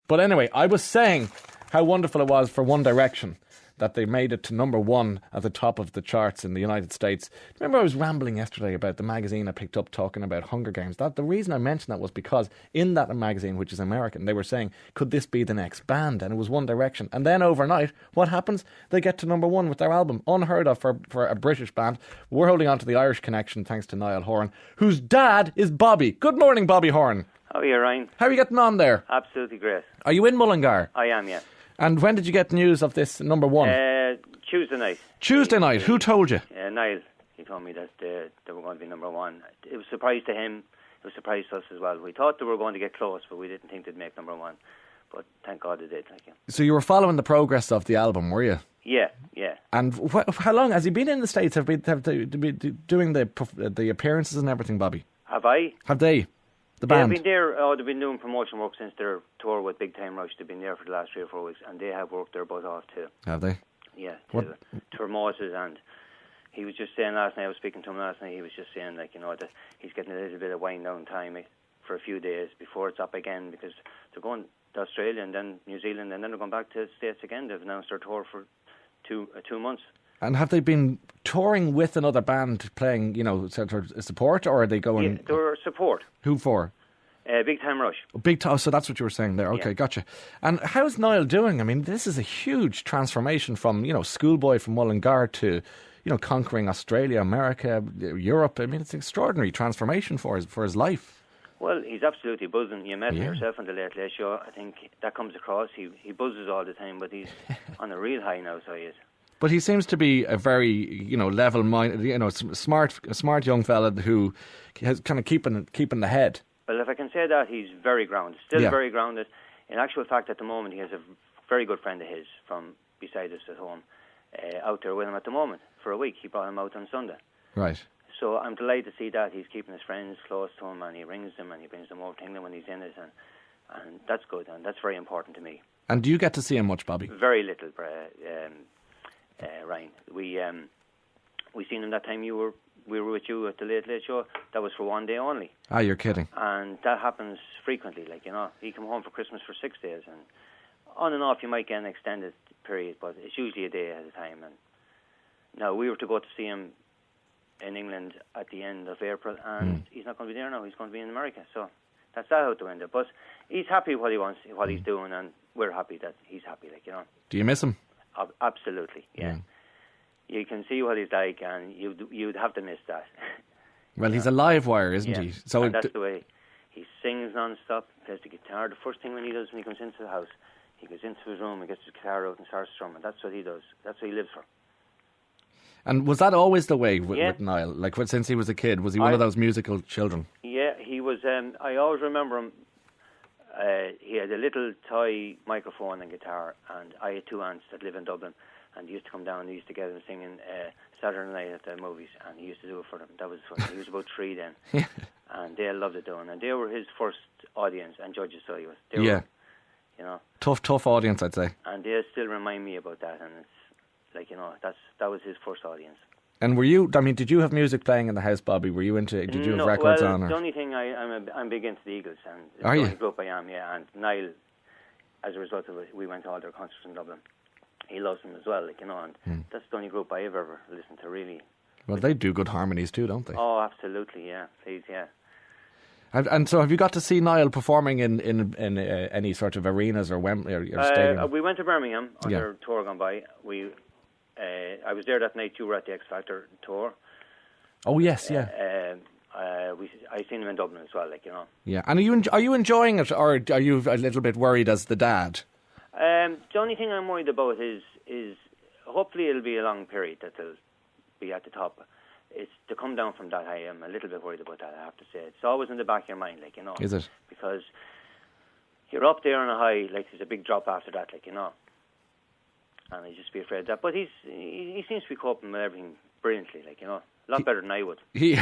But anyway, I was saying how wonderful it was for One Direction that they made it to number one at the top of the charts in the United States. Remember I was rambling yesterday about the magazine I picked up talking about Hunger Games. The reason I mentioned that was because in that magazine, which is American, they were saying, could this be the next band? And it was One Direction. And then overnight, what happens? They get to number one with their album. Unheard of for a British band. We're holding on to the Irish connection thanks to Niall Horan, whose dad is Bobby. Good morning, Bobby Horan. How are you, Ryan? How are you getting on there? Absolutely great. Are you in Mullingar? I am, yeah. And when did you get news of this number one? Tuesday night. Tuesday night. Who told you? Niall. He told me that they were going to be number one. It was a surprise to him. It was a surprise to us as well. We thought they were going to get close, but we didn't think they'd make number one. But thank God they did. So you were following the progress of the album, were you? Yeah. And how long has he been in the States? Have they doing the appearances and everything, Bobby? Have I? Have they? The band? They've been there. They've been doing promotion work since their tour with Big Time Rush. They've been there for the last 3 or 4 weeks, and they have worked their butt off too. Have they? Yeah, to Moses, and he was just saying last night, I was speaking to him last night, he was just saying, that he's getting a little bit of wind down time for a few days before it's up again, because they're going to Australia and then New Zealand, and then they're going back to the States again. They've announced their tour for 2 months. And have they been touring with another band playing, sort of support, or are they going... Yeah, they're support. Who for? Big Time Rush. So that's what you were saying there. Okay, yeah. Gotcha. And how's Niall doing? I mean, this is a huge transformation from, schoolboy from Mullingar to, conquering Australia, America, Europe. I mean, it's an extraordinary transformation for his life. Well, he's absolutely buzzing. You met him yourself on the Late Late Show. I think that comes across. He buzzes all the time, but he's on a real high now, so he is. But he seems to be a very, level-minded, smart young fella who has kind of keeping the head. Well, if I can say that, he's very grounded, very grounded. In actual fact, at the moment, he has a very good friend of his from beside us at home, out there with him at the moment for a week. He brought him out on Sunday. Right. So I'm delighted to see that. He's keeping his friends close to him, and he rings them, and he brings them over to England when he's in it, and that's good, and that's very important to me. And do you get to see him much, Bobby? Very little, Ryan. We seen him that time we were with you at the Late Late Show. That was for 1 day only. Ah, you're kidding. And that happens frequently, He come home for Christmas for 6 days, and on and off you might get an extended period, but it's usually a day at a time. And now we were to go to see him in England at the end of April, and he's not going to be there now. He's going to be in America. So that's that out the window. But he's happy what he wants, what he's doing, and we're happy that he's happy, Do you miss him? Absolutely, yeah. You can see what he's like, and you'd have to miss that. Well, he's a live wire, isn't he? So and that's the way. He sings non-stop, plays the guitar. The first thing when he does when he comes into the house, he goes into his room and gets his guitar out and starts strumming. That's what he does. That's what he lives for. And was that always the way with Niall? Since he was a kid, was he one of those musical children? Yeah, he was. I always remember him. He had a little toy microphone and guitar, and I had 2 aunts that live in Dublin. And he used to come down and he used to get them singing Saturday night at the movies, and he used to do it for them. That was fun. He was about 3 then. And they loved it doing, and they were his first audience and judges, so he was. They were, Tough audience, I'd say. And they still remind me about that, and it's that was his first audience. And did you have music playing in the house, Bobby? Were you into, did you have records on? Or? The only thing, I'm big into the Eagles, and it's Are the you? only group I am, yeah. And Niall, as a result of it, we went to all their concerts in Dublin. He loves them as well, and that's the only group I have ever listened to, really. Well, they do good harmonies too, don't they? Oh, absolutely, yeah. Please, yeah. And so have you got to see Niall performing in any sort of arenas or Wembley or stadium? We went to Birmingham on their tour gone by. I was there that night. You were at the X Factor tour. Oh, yes, yeah. I seen him in Dublin as well, Yeah, and are you enjoying it, or are you a little bit worried as the dad? The only thing I'm worried about is hopefully it'll be a long period that they'll be at the top. It's to come down from that high. I'm a little bit worried about that, I have to say. It's always in the back of your mind, Is it? Because you're up there on a high, there's a big drop after that, And I just be afraid of that. But he seems to be coping with everything brilliantly, a lot better than I would. He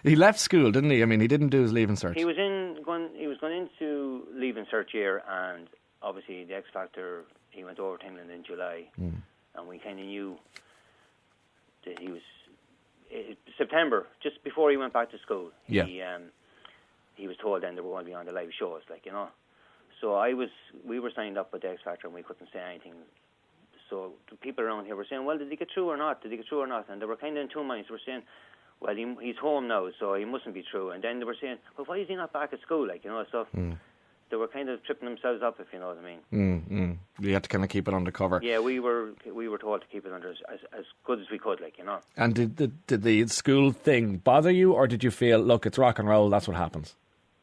left school, didn't he? I mean, he didn't do his Leaving Cert. He was going into Leaving Cert year, and obviously the X Factor, he went over to England in July, and we kind of knew that he was September, just before he went back to school. He was told then they were going to be on the live shows, So we were signed up with the X Factor and we couldn't say anything. So the people around here were saying, well, did he get through or not? Did he get through or not? And they were kind of in two minds. They were saying, well, he's home now, so he mustn't be through. And then they were saying, well, why is he not back at school? Like, you know, so they were kind of tripping themselves up, if you know what I mean. You had to kind of keep it undercover. Yeah, we were told to keep it under as good as we could, like, you know. And did the school thing bother you, or did you feel, look, it's rock and roll, that's what happens?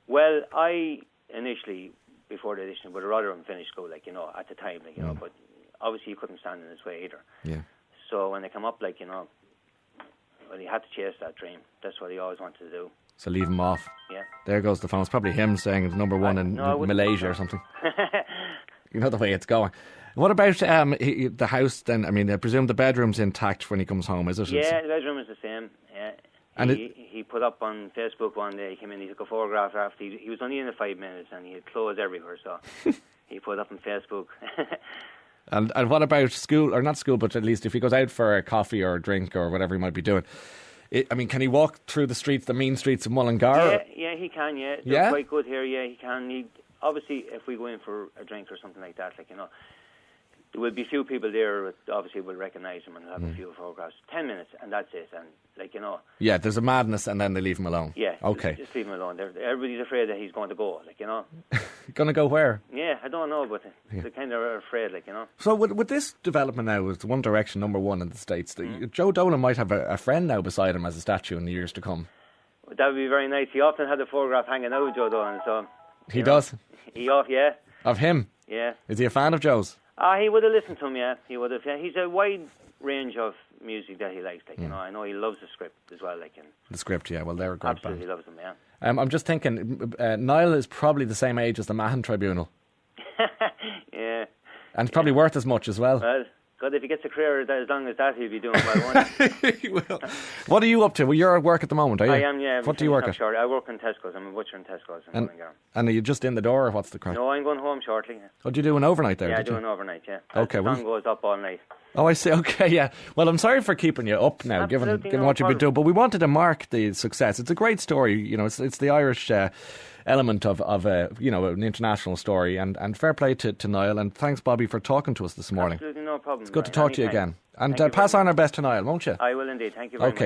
Well, I initially, before the audition, would have rather him finish school, like, you know, at the time, like, you know, but obviously he couldn't stand in his way either. Yeah. So when they come up, like, you know, well, he had to chase that dream. That's what he always wanted to do. So leave him off. Yeah. There goes the phone. It's probably him saying it's number one in Malaysia or something. You know the way it's going. What about the house then? I mean, I presume the bedroom's intact when he comes home, is it? Yeah, the bedroom is the same. Yeah. And he put up on Facebook one day, he came in, he took a photograph after, he was only in it 5 minutes and he had clothes everywhere, so he put up on Facebook. And what about school, or not school, but at least if he goes out for a coffee or a drink or whatever he might be doing, I mean, can he walk through the streets, the mean streets of Mullingar? Yeah, he can, yeah. They're quite good here, yeah, he can. Obviously, if we go in for a drink or something like that, like, you know, there will be a few people there that obviously will recognise him and have a few photographs. 10 minutes, and that's it, and, like, you know. Yeah, there's a madness, and then they leave him alone. Yeah, okay. Just leave him alone. Everybody's afraid that he's going to go, like, you know. Going to go where? Yeah, I don't know, but they're kind of afraid, like, you know. So with this development now, with One Direction number one in the States, Joe Dolan might have a friend now beside him as a statue in the years to come. That would be very nice. He often had a photograph hanging out with Joe Dolan, so... He does? Yeah. Of him? Yeah. Is he a fan of Joe's? He would have listened to him, yeah. He would have, yeah. He's a wide range of music that he likes, like, you know. I know he loves the script as well, like. The script, yeah. Well, they're a great absolutely band. Loves them, yeah. I'm just thinking, Niall is probably the same age as the Mahon Tribunal. Yeah. And it's probably worth as much as well. Well, God, if he gets a career as long as that, he'll be doing well, won't he? He will. What are you up to? Well, you're at work at the moment, are you? I am, yeah. What do you work at? I work in Tesco's. I'm a butcher in Tesco's in Mullingar. And are you just in the door, or what's the crack? No, I'm going home shortly. Oh, do you do an overnight there? Yeah, I do an overnight, yeah. Okay. The sun goes up all night. Oh, I see. Okay, yeah. Well, I'm sorry for keeping you up now, given what you've been doing. But we wanted to mark the success. It's a great story. You know, it's the Irish element of you know, an international story. And fair play to Niall. And thanks, Bobby, for talking to us this morning. Absolutely no problem. It's good to talk to you again. And pass on our best to Niall, won't you? I will indeed. Thank you very much.